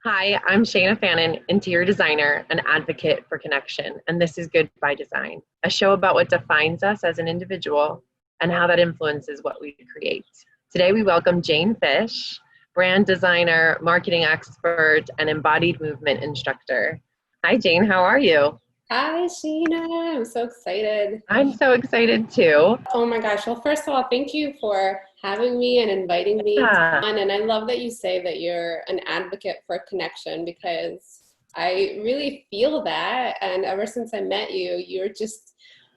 Hi, I'm Shana Fannon, interior designer and advocate for connection, and this is Good by Design, a show about what defines us as an individual and how that influences what we create. Today we welcome Jane Fish, brand designer, marketing expert, and embodied movement instructor. Hi, Jane, how are you? Hi, Sheena. I'm so excited. I'm so excited too. Oh my gosh. Well, first of all, thank you for having me and inviting me Yeah, on. And I love that you say that you're an advocate for connection because I really feel that. And ever since I met you, you're just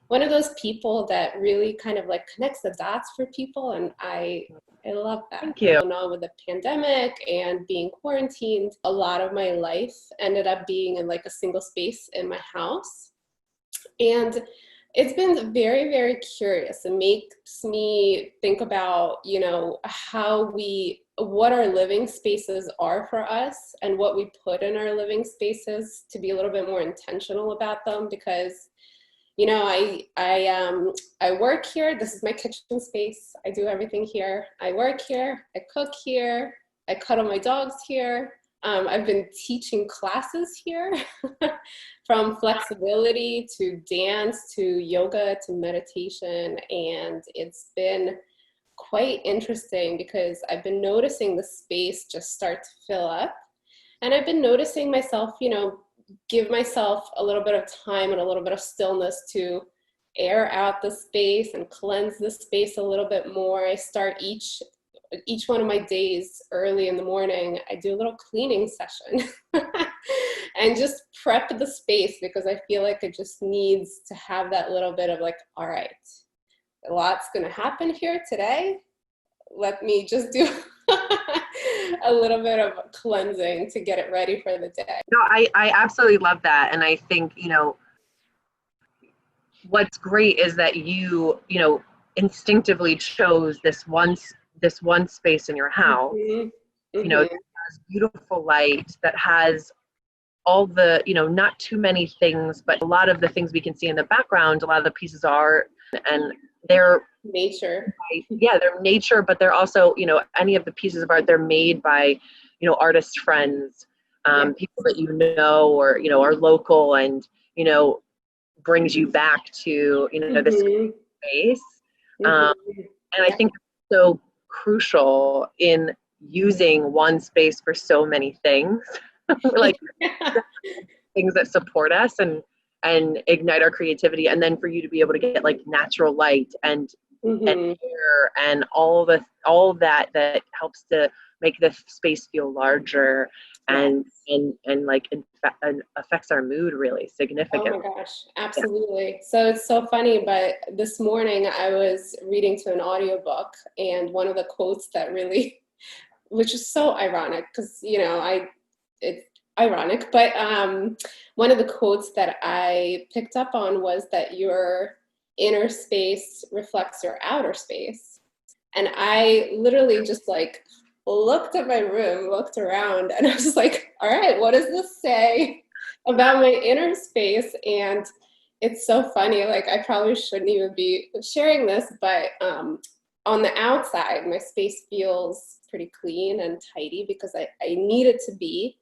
one of those people that really kind of like connects the dots for people. And I love that. thank you. You know, with the pandemic and being quarantined, a lot of my life ended up being in like a single space in my house. And it's been very, very curious. It makes me think about, what our living spaces are for us and what we put in our living spaces to be a little bit more intentional about them because, I work here. This is my kitchen space. I do everything here. I work here. I cook here. I cuddle my dogs here. I've been teaching classes here from flexibility to dance to yoga to meditation. And it's been quite interesting because I've been noticing the space just start to fill up. And I've been noticing myself, give myself a little bit of time and a little bit of stillness to air out the space and cleanse the space a little bit more. I start each one of my days early in the morning. I do a little cleaning session and just prep the space because I feel like it just needs to have that little bit of like, all right, a lot's going to happen here today. Let me just do a little bit of cleansing to get it ready for the day. No, I absolutely love that. And I think, what's great is that you instinctively chose this one space in your house, Mm-hmm. that Mm-hmm. has beautiful light, that has all the, not too many things, but a lot of the things we can see in the background, a lot of the pieces are, and they're, Nature. yeah, they're nature, but they're also, any of the pieces of art, they're made by, artist friends, Yeah. people that or, are local and, brings you back to, this Mm-hmm. space. Um, Mm-hmm. and I think it's so crucial in using one space for so many things, like things that support us and ignite our creativity, and then for you to be able to get like natural light and Mm-hmm. air and all that helps to make the space feel larger Yeah. and like and affects our mood really Oh my significantly. gosh, Yeah. absolutely. So it's so funny, but this morning I was reading to an audiobook and one of the quotes that really, which is so ironic because, it's ironic, but one of the quotes that I picked up on was that your inner space reflects your outer space. And I literally just like looked at my room, looked around, and I was just like, all right, what does this say about my inner space? And it's so funny. Like, I probably shouldn't even be sharing this, but on the outside, my space feels pretty clean and tidy because I need it to be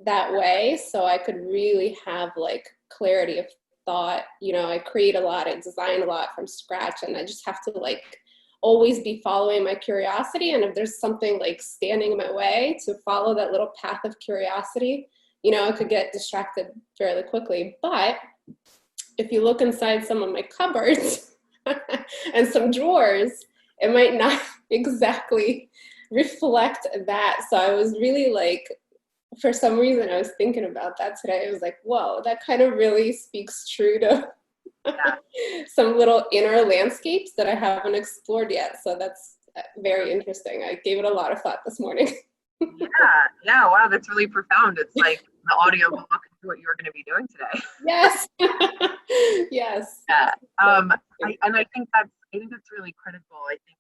that way so I could really have like clarity of thought. I create a lot, I design a lot from scratch, and I just have to like always be following my curiosity. And if there's something like standing in my way, to follow that little path of curiosity, I could get distracted fairly quickly. But if you look inside some of my cupboards and some drawers, it might not exactly reflect that. So I was really like, for some reason, I was thinking about that today. I was like, whoa, that kind of really speaks true to some little inner landscapes that I haven't explored yet. So that's very interesting. I gave it a lot of thought this morning. Yeah, yeah, wow, that's really profound. It's like the audio will look into what you're going to be doing today. Yes. Yes. Yeah. So, I think that's really critical. I think,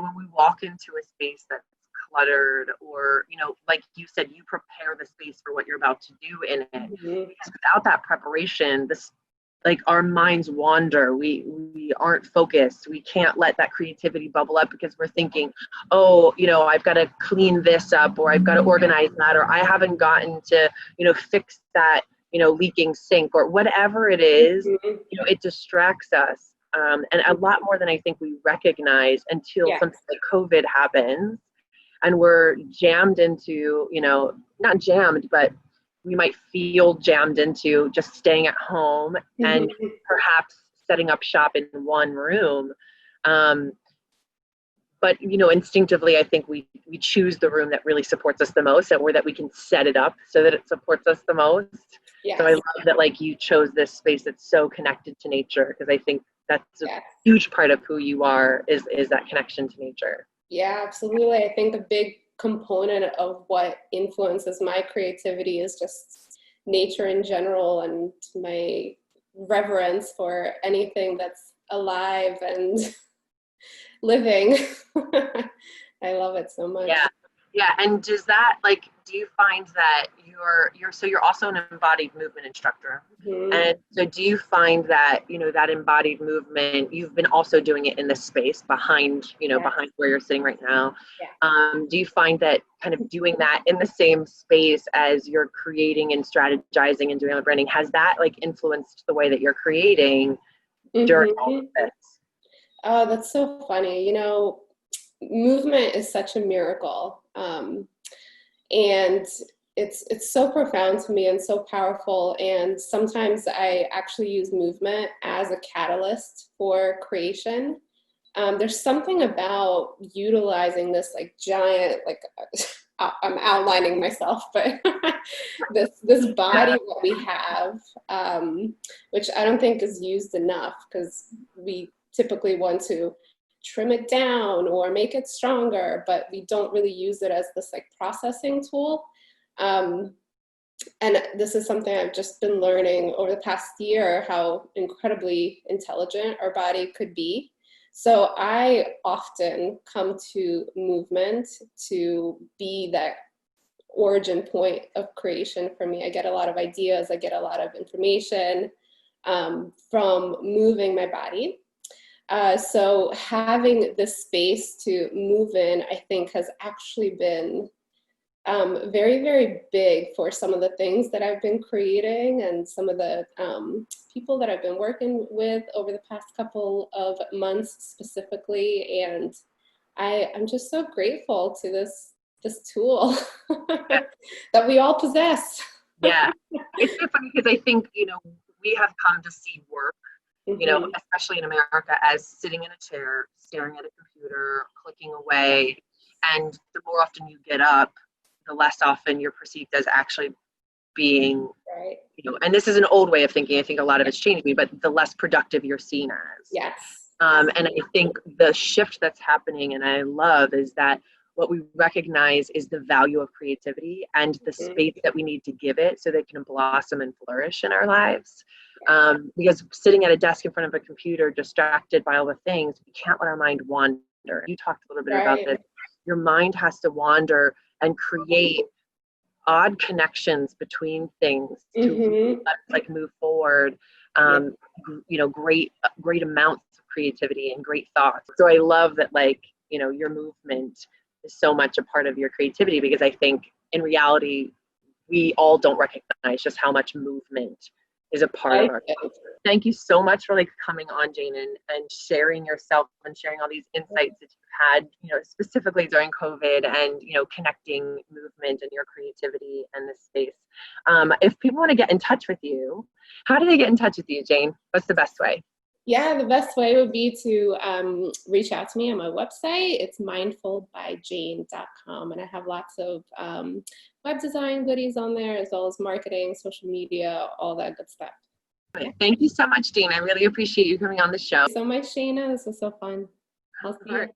when we walk into a space that's cluttered or, like you said, you prepare the space for what you're about to do in it. mhm. Because without that preparation, like our minds wander. We aren't focused. We can't let that creativity bubble up because we're thinking, oh, I've got to clean this up, or I've got to organize that, or I haven't gotten to, fix that, leaking sink, or whatever it is. It distracts us. And a lot more than I think we recognize until something like COVID happens, and we're jammed into, not jammed, but we might feel jammed into just staying at home and perhaps setting up shop in one room. But, instinctively, I think we choose the room that really supports us the most, or that we can set it up so that it supports us the most. Yes. So I love that, like, you chose this space that's so connected to nature, because I think that's a huge part of who you are is that connection to nature. Yeah, absolutely. I think a big component of what influences my creativity is just nature in general, and my reverence for anything that's alive and living. I love it so much. Yeah. And does that, like, do you find that you're also an embodied movement instructor? And so do you find that, that embodied movement, you've been also doing it in the space behind, behind where you're sitting right now. Do you find that kind of doing that in the same space as you're creating and strategizing and doing the branding, has that, like, influenced the way that you're creating during all of this? Oh, that's so funny. Movement is such a miracle. And it's so profound to me and so powerful. And sometimes I actually use movement as a catalyst for creation. There's something about utilizing this, like, giant, like, I'm outlining myself, but this body that we have, which I don't think is used enough, because we typically want to trim it down or make it stronger, but we don't really use it as this, like, processing tool. And this is something I've just been learning over the past year, how incredibly intelligent our body could be. So I often come to movement to be that origin point of creation for me. I get a lot of ideas, I get a lot of information from moving my body. So having this space to move in, I think, has actually been very, very big for some of the things that I've been creating, and some of the people that I've been working with over the past couple of months specifically. And I'm just so grateful to this tool that we all possess. Yeah, it's so funny because I think, we have come to see work, especially in America, as sitting in a chair, staring at a computer, clicking away. And the more often you get up, the less often you're perceived as actually being, and this is an old way of thinking. I think a lot of it's changed me, but the less productive you're seen as. Yes. And I think the shift that's happening, and I love, is that what we recognize is the value of creativity and the space that we need to give it so that it can blossom and flourish in our lives. Because sitting at a desk in front of a computer, distracted by all the things, we can't let our mind wander. You talked a little bit about this. Your mind has to wander and create odd connections between things to like move forward. Great amounts of creativity and great thoughts. So I love that, like, your movement is so much a part of your creativity, because I think in reality, we all don't recognize just how much movement is a part of our culture. Thank you so much for, like, coming on, Jane, and sharing yourself and sharing all these insights that you've had, specifically during COVID, and, connecting movement and your creativity and this space. If people want to get in touch with you, how do they get in touch with you, Jane? What's the best way? Yeah, the best way would be to reach out to me on my website. It's mindfulbyjane.com, and I have lots of web design goodies on there, as well as marketing, social media, all that good stuff. Thank you so much, Jane. I really appreciate you coming on the show. Thank you so much, Shana. This was so fun. I'll see you.